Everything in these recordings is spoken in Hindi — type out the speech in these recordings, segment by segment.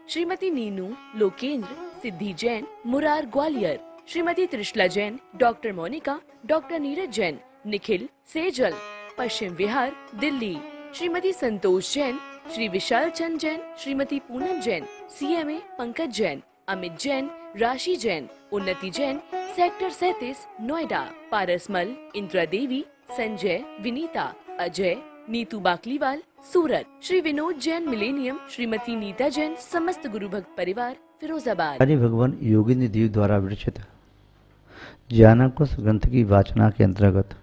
श्रीमती नीनू लोकेंद्र सिद्धि Jain Murar Gwalior, Shrimati Trishala Jain, doctor Monika, doctor Neeraj Jain, Nikhil Sejal Paschim Vihar Delhi, Shrimati Santosh Jain, Shri Vishal Chand Jain, Shrimati Poonam Jain, CMA Pankaj Jain, Amit Jain, राशि जैन, उन्नति जैन, सेक्टर 37 नोएडा, पारसमल, इंदिरा देवी, संजय, विनीता, अजय, नीतू बाकलीवाल सूरत, श्री विनोद जैन मिलेनियम, श्रीमती नीता जैन, समस्त गुरु भक्त परिवार फिरोजाबाद। हरि भगवान योगेंद्र देव द्वारा विरचित ज्ञानकोश ग्रंथ की वाचना के अंतर्गत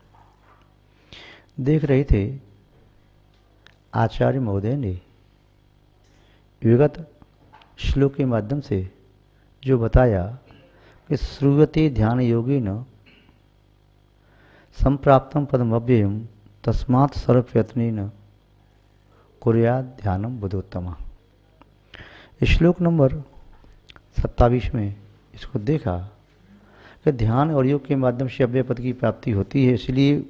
देख रहे थे आचार्य महोदय ने विगत श्लोक के माध्यम से जो बताया कि श्रूयते ध्यान योगेन संप्राप्तम पदमव्ययम तस्मात् सर्वप्रयत्नेन कुर्यात् ध्यानम बुद्धोत्तमा। श्लोक नंबर 27 में इसको देखा कि ध्यान और योग के माध्यम से अव्यय पद की प्राप्ति होती है, इसलिए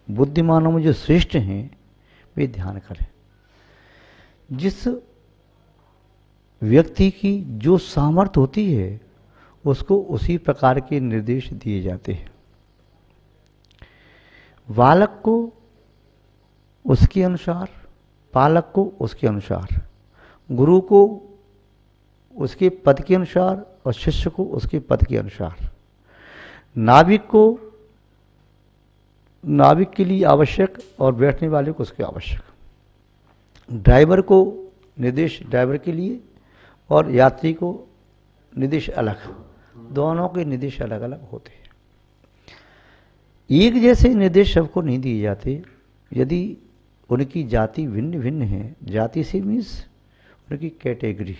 बुद्धिमानों में जो श्रेष्ठ हैं वे ध्यान करें। जिस व्यक्ति की जो सामर्थ्य होती है उसको उसी प्रकार के निर्देश दिए जाते हैं। बालक को उसके अनुसार, पालक को उसके अनुसार, गुरु को उसके पद के अनुसार और शिष्य को उसके पद के अनुसार, नाविक को नाविक के लिए आवश्यक और बैठने वाले को उसके आवश्यक, ड्राइवर को निर्देश ड्राइवर के लिए और यात्री को निर्देश अलग, दोनों के निर्देश अलग अलग होते हैं। एक जैसे निर्देश सबको नहीं दिए जाते। यदि उनकी जाति भिन्न भिन्न है, जाति से मीन्स उनकी कैटेगरी,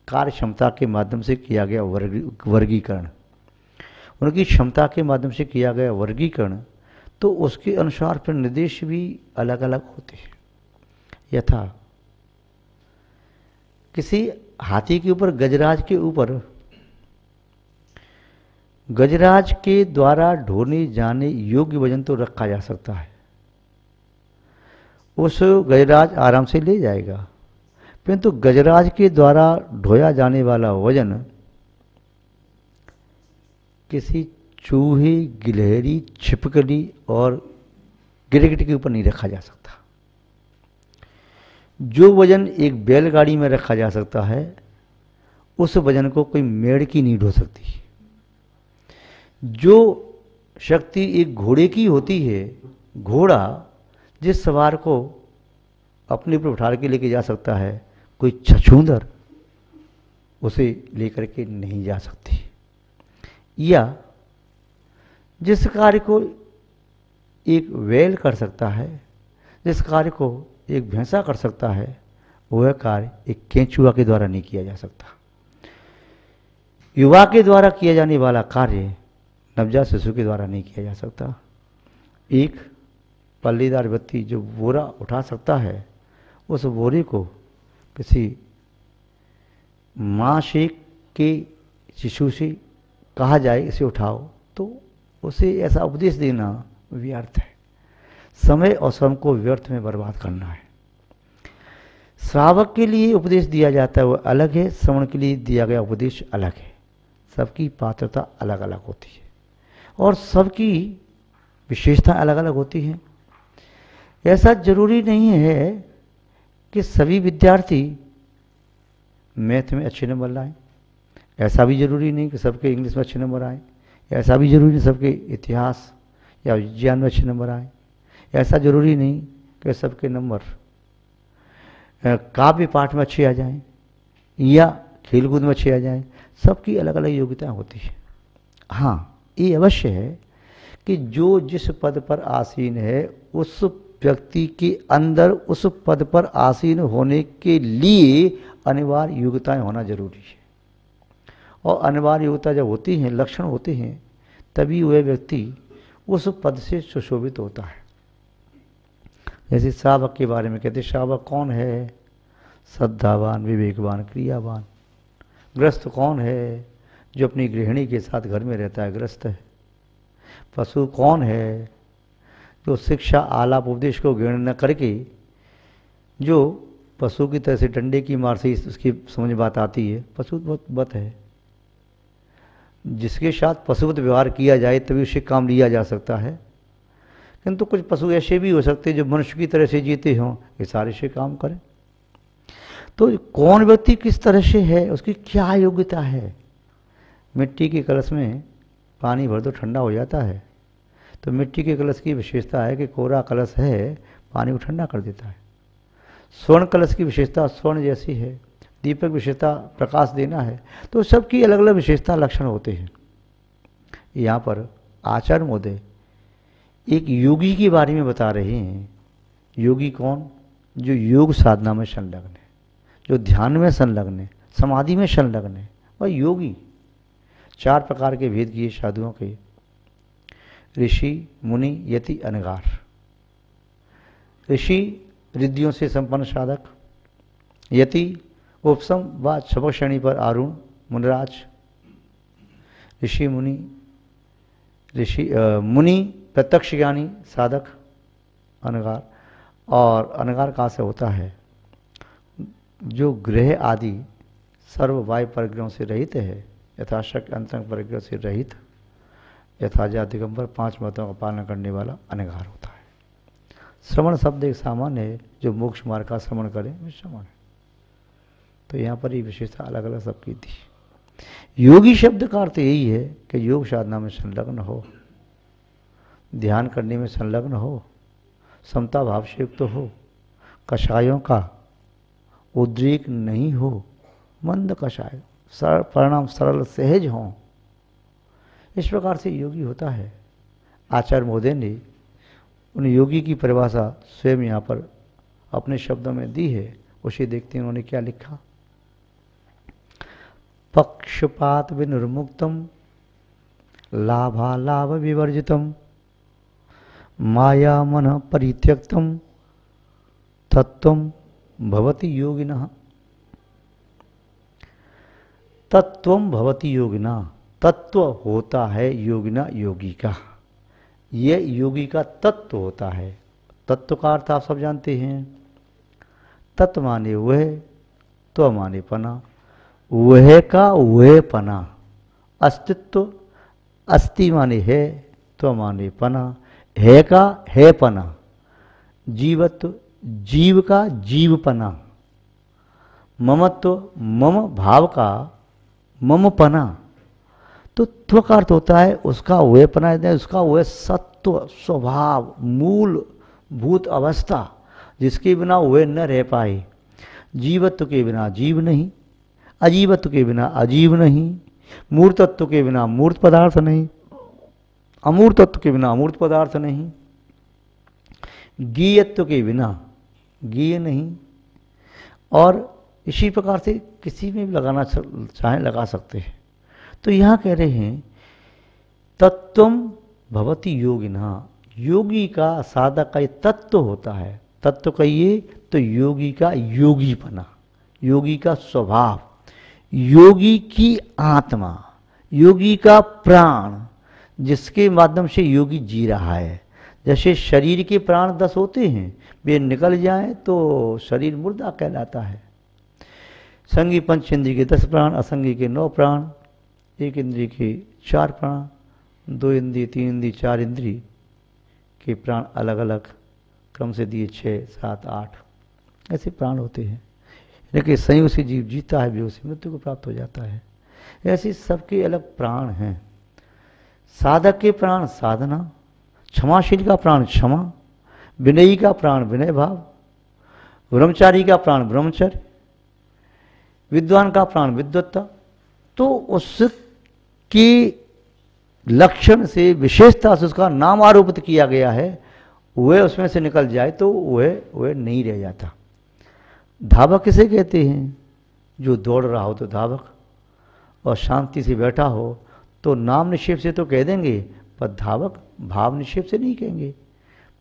कार्य क्षमता के माध्यम से किया गया वर्गीकरण, उनकी क्षमता के माध्यम से किया गया वर्गीकरण, तो उसके अनुसार फिर निर्देश भी अलग अलग होते हैं। यथा किसी हाथी के ऊपर गजराज के ऊपर गजराज के द्वारा ढोने जाने योग्य वजन तो रखा जा सकता है, उस गजराज आराम से ले जाएगा, परंतु गजराज के द्वारा ढोया जाने वाला वजन किसी चूहे, गिलहरी, छिपकली और गिरगिट के ऊपर नहीं रखा जा सकता। जो वजन एक बैलगाड़ी में रखा जा सकता है उस वजन को कोई मेढ़की नहीं ढो सकती। जो शक्ति एक घोड़े की होती है, घोड़ा जिस सवार को अपने ऊपर उठा के लेके जा सकता है, कोई छछूंदर उसे लेकर के नहीं जा सकती। या जिस कार्य को एक बैल कर सकता है, जिस कार्य को एक भैंसा कर सकता है, वह कार्य एक केंचुआ के द्वारा नहीं किया जा सकता। युवा के द्वारा किया जाने वाला कार्य नवजात शिशु के द्वारा नहीं किया जा सकता। एक पल्लीदार व्यक्ति जो बोरा उठा सकता है, उस बोरे को किसी माँ से के शिशु से कहा जाए इसे उठाओ, तो उसे ऐसा उपदेश देना व्यर्थ है। समय और श्रम को व्यर्थ में बर्बाद करना है। श्रावक के लिए उपदेश दिया जाता है वह अलग है, श्रवण के लिए दिया गया उपदेश अलग है। सबकी पात्रता अलग अलग होती है और सबकी विशेषता अलग अलग होती हैं। ऐसा जरूरी नहीं है कि सभी विद्यार्थी मैथ में अच्छे नंबर लाएं, ऐसा भी जरूरी नहीं कि सबके इंग्लिश में अच्छे नंबर आए, ऐसा भी जरूरी नहीं सबके इतिहास या विज्ञान में अच्छे नंबर आए, ऐसा जरूरी नहीं कि सबके नंबर काव्य पाठ में अच्छे आ जाएं या खेलकूद में अच्छे आ जाएं। सबकी अलग अलग योग्यताएं होती है। हाँ, ये अवश्य है कि जो जिस पद पर आसीन है उस व्यक्ति के अंदर उस पद पर आसीन होने के लिए अनिवार्य योग्यताएं होना जरूरी है। और अनिवार्य योग्यता जब होती हैं, लक्षण होते हैं, तभी वह व्यक्ति उस पद से सुशोभित होता है। जैसे श्रावक के बारे में कहते, श्रावक कौन है? श्रद्धावान, विवेकवान, क्रियावान। ग्रस्त कौन है? जो अपनी गृहिणी के साथ घर में रहता है, ग्रस्त है। पशु कौन है? जो शिक्षा, आलाप, उपदेश को ग्रहण न करके जो पशु की तरह से डंडे की मार से उसकी समझ बात आती है, पशु बहुत बत है। जिसके साथ पशुवत व्यवहार किया जाए तभी उससे काम लिया जा सकता है। किंतु कुछ पशु ऐसे भी हो सकते हैं जो मनुष्य की तरह से जीते हों, ये सारे से काम करें। तो कौन व्यक्ति किस तरह से है, उसकी क्या योग्यता है। मिट्टी के कलश में पानी भर दो ठंडा हो जाता है, तो मिट्टी के कलश की विशेषता है कि कोरा कलश है, पानी को ठंडा कर देता है। स्वर्ण कलश की विशेषता स्वर्ण जैसी है, दीपक विशेषता प्रकाश देना है। तो सबकी अलग अलग विशेषता लक्षण होते हैं। यहाँ पर आचार्य महोदय एक योगी के बारे में बता रहे हैं। योगी कौन? जो योग साधना में संलग्न है, जो ध्यान में संलग्न है, समाधि में संलग्न है, वह योगी। 4 प्रकार के भेद किए साधुओं के, ऋषि, मुनि, यति, अनगार। ऋषि रिद्धियों से संपन्न साधक, यति उपसम व छपक श्रेणी पर आरूढ़ मुनिराज, ऋषि मुनि, मुनि प्रत्यक्ष ज्ञानी साधक, अनगार। और अनगार कहाँ से होता है? जो ग्रह आदि सर्व वायु परिग्रहों से रहित है, यथाशक्ति अंतरंग परिग्रह से रहित, यथाजा दिगंबर 5 मतों का पालन करने वाला अनगार होता है। श्रवण शब्द एक सामान्य है, जो मोक्ष मार्ग का श्रवण करे वो श्रवण है। तो यहाँ पर ये विशेषता अलग अलग सबकी थी। योगी शब्द का अर्थ यही है कि योग साधना में संलग्न हो, ध्यान करने में संलग्न हो, समता भाव से युक्त हो, कषायों का उद्रेक नहीं हो, मंद कषाय, सरल परिणाम सरल सहज हों, इस प्रकार से योगी होता है। आचार्य महोदय ने उन योगी की परिभाषा स्वयं यहाँ पर अपने शब्दों में दी है। उसे देखते हैं उन्होंने क्या लिखा। पक्षपात विनिर्मुक्तम लाभालाभ विवर्जितम माया मन परित्यक्तम तत्वम भवति योगिनः। तत्वम भवति योगिना, तत्व होता है योगिना, योगी का। ये योगी का तत्व होता है। तत्व का अर्थ आप सब जानते हैं। तत्व माने वह, तो माने पना, वह का वह पना। अस्तित्व, अस्ति माने है, तो माने पना, है का है पना। जीवत्व, जीव का जीवपना। ममत्व, मम भाव का मम पना। तो त्व का अर्थ होता है उसका वह पना, उसका वह सत्व स्वभाव मूल भूत अवस्था, जिसके बिना वह न रह पाए। जीवत्व के बिना जीव नहीं, अजीवत्व के बिना अजीव नहीं, मूर्तत्व के बिना मूर्त पदार्थ नहीं, अमूर्त तत्व के बिना अमूर्त पदार्थ नहीं, गीयत्व के बिना गीय नहीं। और इसी प्रकार से किसी में भी लगाना चाहें लगा सकते हैं। तो यहाँ कह रहे हैं तत्वम भवति योगिना, योगी का साधक का ये तत्व होता है। तत्व कहिए तो योगी का योगीपना, योगी का स्वभाव, योगी की आत्मा, योगी का प्राण, जिसके माध्यम से योगी जी रहा है। जैसे शरीर के प्राण 10 होते हैं, वे निकल जाएं तो शरीर मुर्दा कहलाता है। संगी पंच इंद्रिय के 10 प्राण, असंगी के 9 प्राण, एक इंद्रिय के 4 प्राण, 2 इंद्रिय, 3 इंद्रिय, 4 इंद्रिय के प्राण अलग अलग क्रम से दिए, 6, 7, 8 ऐसे प्राण होते हैं। लेकिन संयोग से जीव जीता है, बेहोश से मृत्यु को प्राप्त हो जाता है। ऐसे सबके अलग प्राण हैं। साधक के प्राण साधना, क्षमाशील का प्राण क्षमा, विनयी का प्राण विनय भाव, ब्रह्मचारी का प्राण ब्रह्मचर्य, विद्वान का प्राण विद्वत्ता। तो उसके लक्षण से विशेषता से उसका नाम आरोपित किया गया है, वह उसमें से निकल जाए तो वह नहीं रह जाता। धावक किसे कहते हैं? जो दौड़ रहा हो तो धावक, और शांति से बैठा हो तो नाम निक्षेप से तो कह देंगे, पर धावक भाव निक्षेप से नहीं कहेंगे।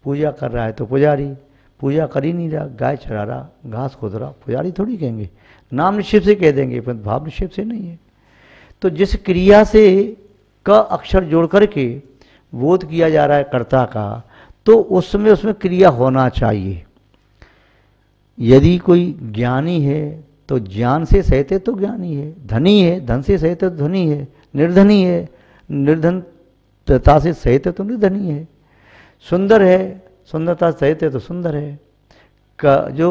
पूजा कर रहा है तो पुजारी, पूजा कर ही नहीं रहा, गाय चरा रहा, घास खोद रहा, पुजारी थोड़ी कहेंगे। नाम निक्षेप से कह देंगे, पर भाव निक्षेप से नहीं है। तो जिस क्रिया से क अक्षर जोड़ करके बोध किया जा रहा है कर्ता का, तो उसमें क्रिया होना चाहिए। यदि कोई ज्ञानी है तो ज्ञान से सहते तो ज्ञानी है, धनी है धन से सहते तो धनी है, निर्धनी है निर्धनता से सहते तो निर्धनी है, सुंदर है सुंदरता से सहते तो सुंदर है, जो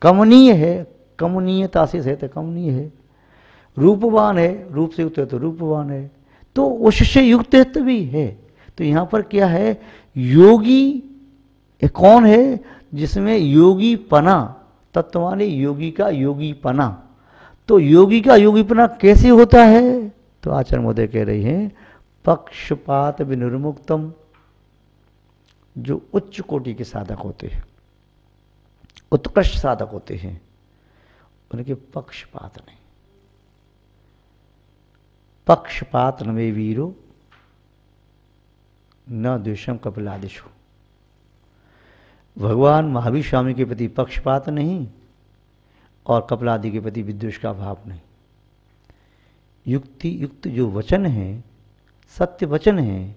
कमनीय है कमनीयता से सहते कमनीय है, रूपवान है रूप से युक्त है तो रूपवान है, तो उससे युक्त भी है। तो यहाँ पर क्या है, योगी कौन है, जिसमें योगी पना, तत्व माने योगी का योगी पना। तो योगी का योगीपना कैसे होता है, तो आचार्य महोदय कह रहे हैं पक्षपात विनिर्मुक्तम, जो उच्च कोटि के साधक होते हैं, उत्कृष्ट साधक होते हैं, उनके पक्षपात नहीं। पक्षपात न मे वीरो न द्वेषम कपिलादिषु। भगवान महावीर स्वामी के प्रति पक्षपात नहीं और कपिलादि के प्रति विद्वेष का भाव नहीं। युक्ति युक्त जो वचन है, सत्य वचन है,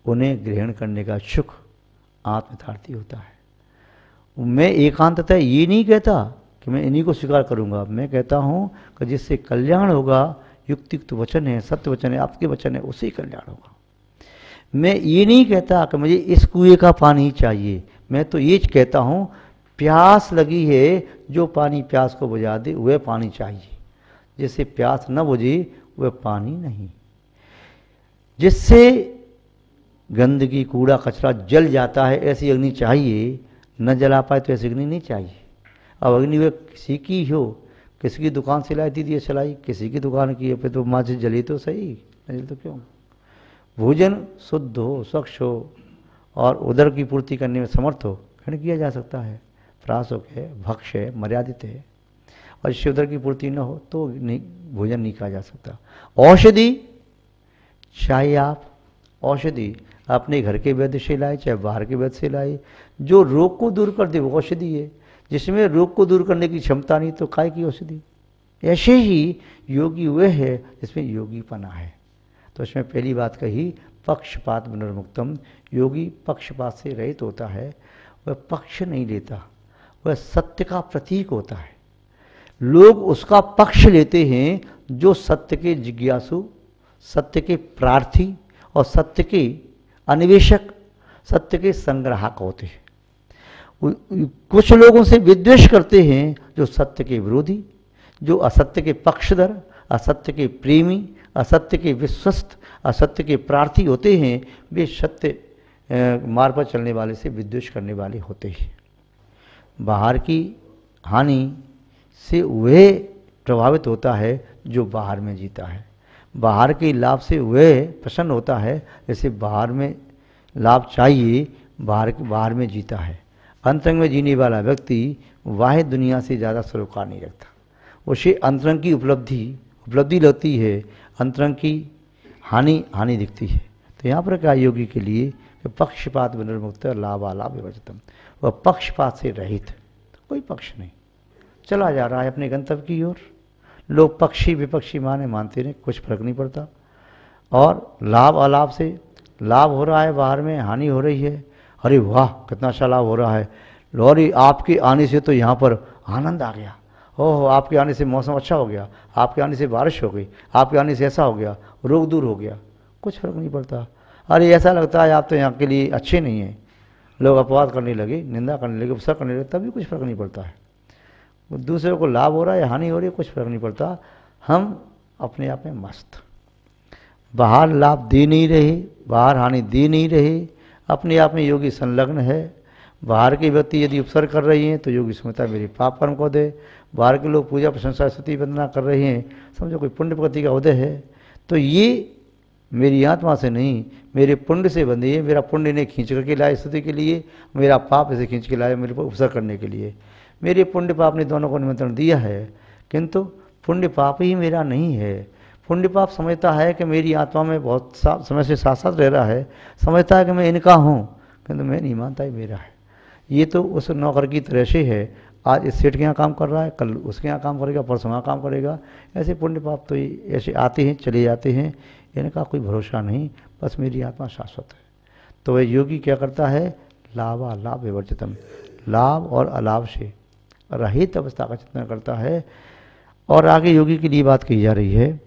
उन्हें ग्रहण करने का सुख आत्मयथार्थी होता है। मैं एकांततः ये नहीं कहता कि मैं इन्हीं को स्वीकार करूंगा, मैं कहता हूं कि जिससे कल्याण होगा, युक्ति युक्त वचन है, सत्य वचन है, आपके वचन है, उससे ही कल्याण होगा। मैं ये नहीं कहता कि मुझे इस कुएं का पानी ही चाहिए, मैं तो ये कहता हूँ प्यास लगी है, जो पानी प्यास को बुझा दे वह पानी चाहिए, जिससे प्यास न बुझे वह पानी नहीं। जिससे गंदगी कूड़ा कचरा जल जाता है ऐसी अग्नि चाहिए, न जला पाए तो ऐसी अग्नि नहीं चाहिए। अब अग्नि वह किसी की हो, किसी की दुकान से लाई दीदी चलाई, किसी की दुकान की है, फिर तो माचिस जली तो सही, नहीं जली तो क्यों। भोजन शुद्ध हो, स्वच्छ हो और उदर की पूर्ति करने में समर्थ हो, ग्रहण किया जा सकता है। प्रासुक है, भक्ष है, मर्यादित है, और इससे उदर की पूर्ति न हो तो नहीं, भोजन नहीं खाया जा सकता। औषधि चाहे आप औषधि अपने घर के वैद्य से लाए चाहे बाहर के वैद्य से लाए, जो रोग को दूर कर दे वो औषधि है। जिसमें रोग को दूर करने की क्षमता नहीं तो काय की औषधि। ऐसे ही योगी वह है जिसमें योगीपना है। तो इसमें पहली बात कही पक्षपात विनिर्मुक्तम, योगी पक्षपात से रहित होता है, वह पक्ष नहीं लेता, वह सत्य का प्रतीक होता है। लोग उसका पक्ष लेते हैं जो सत्य के जिज्ञासु, सत्य के प्रार्थी और सत्य के अन्वेषक, सत्य के संग्राहक होते हैं। कुछ लोगों से विद्वेष करते हैं जो सत्य के विरोधी, जो असत्य के पक्षधर, असत्य के प्रेमी, असत्य के विश्वस्त, असत्य के प्रार्थी होते हैं, वे सत्य मार्ग पर चलने वाले से विद्वेष करने वाले होते हैं। बाहर की हानि से वह प्रभावित होता है जो बाहर में जीता है, बाहर के लाभ से वह प्रसन्न होता है जैसे बाहर में लाभ चाहिए, बाहर में जीता है। अंतरंग में जीने वाला व्यक्ति बाह्य दुनिया से ज़्यादा सरोकार नहीं रखता, उसे अंतरंग की उपलब्धि लगती है, अंतरंग की हानि दिखती है। तो यहाँ पर क्या योगी के लिए पक्षपात विनिर्मुक्त लाभालाभ विवर्जितम, वह पक्षपात से रहित, कोई पक्ष नहीं, चला जा रहा है अपने गंतव्य की ओर। लोग पक्षी विपक्षी मानते नहीं, कुछ फर्क नहीं पड़ता। और लाभ अलाभ से लाभ हो रहा है, बाहर में हानि हो रही है, अरे वाह कितना अच्छा लाभ हो रहा है, लॉरी आपके आने से तो यहाँ पर आनंद आ गया, ओह आपके आने से मौसम अच्छा हो गया, आपके आने से बारिश हो गई, आपके आने से ऐसा हो गया, रोग दूर हो गया, कुछ फर्क नहीं पड़ता। अरे ऐसा लगता है आप तो यहाँ के लिए अच्छे नहीं हैं, लोग अपवाद करने लगे, निंदा करने लगे, उपसर्ग करने लगे, तभी कुछ फर्क नहीं पड़ता है। दूसरे को लाभ हो रहा है या हानि हो रही है, कुछ फर्क नहीं पड़ता। हम अपने आप में मस्त, बाहर लाभ दे नहीं रहे, बाहर हानि दे नहीं रहे, अपने आप में योगी संलग्न है। बाहर के व्यक्ति यदि उपसर्ग कर रही हैं तो योगी समझता मेरे पाप कर्म को दे, बाहर के लोग पूजा प्रशंसा स्तुति वंदना कर रहे हैं, समझो कोई पुण्य प्रगति का उदय है, तो ये मेरी आत्मा से नहीं, मेरे पुण्य से बंधी है, मेरा पुण्य ने खींच करके लाए स्तुति के लिए, मेरा पाप इसे खींच के लाए मेरे पर उपसर्ग करने के लिए। मेरे पुण्य पाप ने दोनों को निमंत्रण दिया है, किंतु पुण्य पाप ही मेरा नहीं है। पुण्य पाप समझता है कि मेरी आत्मा में बहुत समय से साथ साथ रह रहा है, समझता है कि मैं इनका हूँ, किंतु मैं नहीं मानता ही मेरा है। ये तो उस नौकर की तरह से है, आज इस सेठ के यहाँ काम कर रहा है, कल उसके यहाँ काम करेगा, परसों यहाँ काम करेगा। ऐसे पुण्य पाप तो ऐसे आते हैं चले जाते हैं, इनका कोई भरोसा नहीं, बस मेरी आत्मा शाश्वत है। तो वह योगी क्या करता है, लाभालाभ विवर्जितम, लाभ और अलाभ से रहित अवस्था का चिंतन करता है। और आगे योगी के लिए बात कही जा रही है,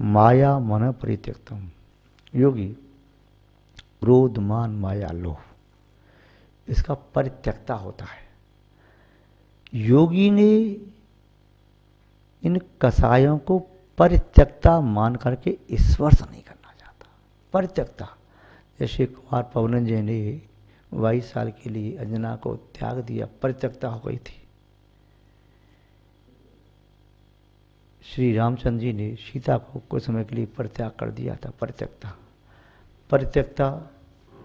माया मन परित्यक्तम। योगी क्रोध मान माया लोभ, इसका परित्यक्ता होता है। योगी ने इन कसायों को परित्यक्ता मान करके स्पर्श नहीं करना चाहता। परित्यक्ता, जैसे कुमार पवनंजय ने 22 साल के लिए अंजना को त्याग दिया, परित्यक्ता हो गई थी। श्री रामचंद्र जी ने सीता को कुछ समय के लिए परित्याग कर दिया था, परित्यक्ता। परित्यक्ता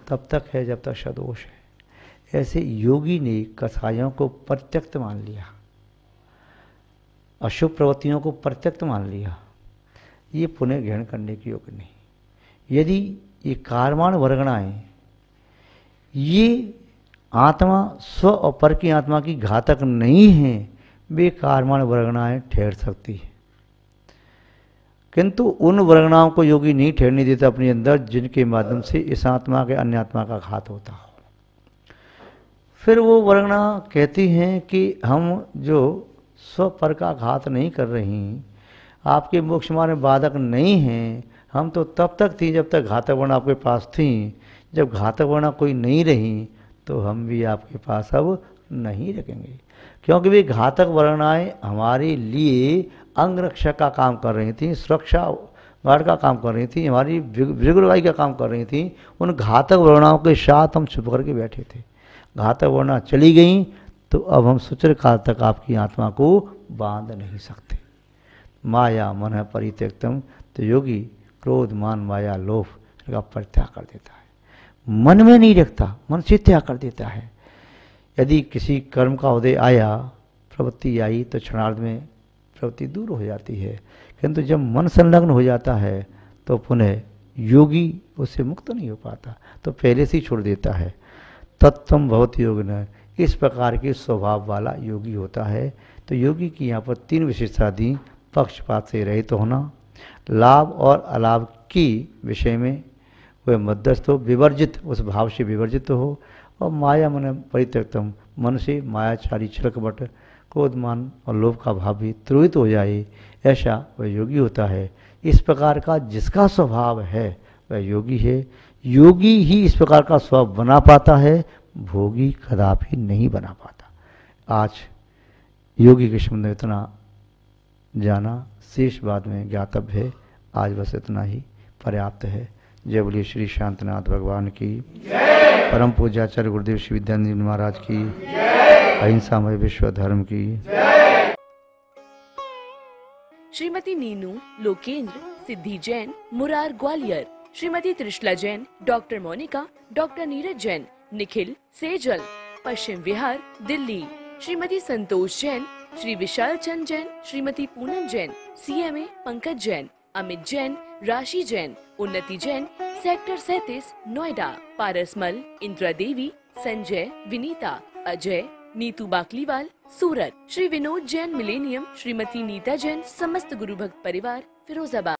तब तक है जब तक सदोष है। ऐसे योगी ने कसायों को परित्यक्त मान लिया, अशुभ प्रवृत्तियों को परित्यक्त मान लिया। ये पुनः ग्रहण करने के योग्य नहीं। यदि ये कार्माण वर्गणाएं ये आत्मा स्व और पर की आत्मा की घातक नहीं है, वे कार्माण वर्गणाएं ठहर सकती है, किंतु उन वर्गणाओं को योगी नहीं ठहरने देता अपने अंदर जिनके माध्यम से इस आत्मा के अन्य आत्मा का घात होता हो। फिर वो वर्गणा कहती हैं कि हम जो स्व पर का घात नहीं कर रही, आपके मोक्ष मार्ग में बाधक नहीं हैं। हम तो तब तक थी जब तक घातक वर्णा आपके पास थी, जब घातक वर्णा कोई नहीं रही तो हम भी आपके पास अब नहीं रखेंगे, क्योंकि वे घातक वर्णाएं हमारे लिए अंग रक्षा का काम कर रही थी, सुरक्षा गार्ड का काम कर रही थी, हमारी विगुड़वाई का काम कर रही थी। उन घातक वर्णाओं के साथ हम छुप करके बैठे थे। घातक वर्णा चली गई तो अब हम सुचिर काल तक आपकी आत्मा को बांध नहीं सकते। माया मन परित्यक्तम, तो योगी क्रोध मान माया लोभ का परित्याग कर देता है। मन में नहीं रखता, मन से त्याग कर देता है। यदि किसी कर्म का उदय आया, प्रवृत्ति आई, तो क्षणार्ध में प्रवृत्ति दूर हो जाती है, किंतु जब मन संलग्न हो जाता है तो पुनः योगी उससे मुक्त नहीं हो पाता, तो पहले से ही छोड़ देता है। तत्त्वम भवति योगिनः, इस प्रकार के स्वभाव वाला योगी होता है। तो योगी की यहाँ पर 3 विशेषता दी। पक्षपात से रहित होना, लाभ और अलाभ की विषय में वह मध्यस्थ हो, विवर्जित, उस भाव से विवर्जित हो, और माया मन परित्यक्तम, मन से मायाचारी छलकपट क्रोधमान और लोभ का भाव भी तुरंत हो जाए, ऐसा वह योगी होता है। इस प्रकार का जिसका स्वभाव है वह योगी है। योगी ही इस प्रकार का स्वभाव बना पाता है, भोगी कदापि नहीं बना पाता। आज योगी के संबंध में इतना जाना, शेष बाद में ज्ञातव्य है। आज बस इतना ही पर्याप्त है। जय बोलिए श्री शांतनाथ भगवान की, परम पूज्याचार्य गुरुदेव श्री विद्यानंद महाराज की, अहिंसामय विश्व धर्म की। श्रीमती नीनू लोकेंद्र सिद्धि Jain Murar Gwalior, Shrimati Trishala Jain, doctor Monika, doctor Neeraj Jain, Nikhil Sejal, Paschim Vihar Delhi, Shrimati Santosh Jain, Shri Vishal Chand Jain, Shrimati Poonam Jain, CMA Pankaj Jain, Amit Jain, राशि जैन, उन्नति जैन, सेक्टर 37 नोएडा, पारसमल, इंदिरा देवी, संजय, विनीता, अजय, नीतू बाकलीवाल सूरत, श्री विनोद जैन मिलेनियम, श्रीमती नीता जैन, समस्त गुरु भक्त परिवार फिरोजाबाद।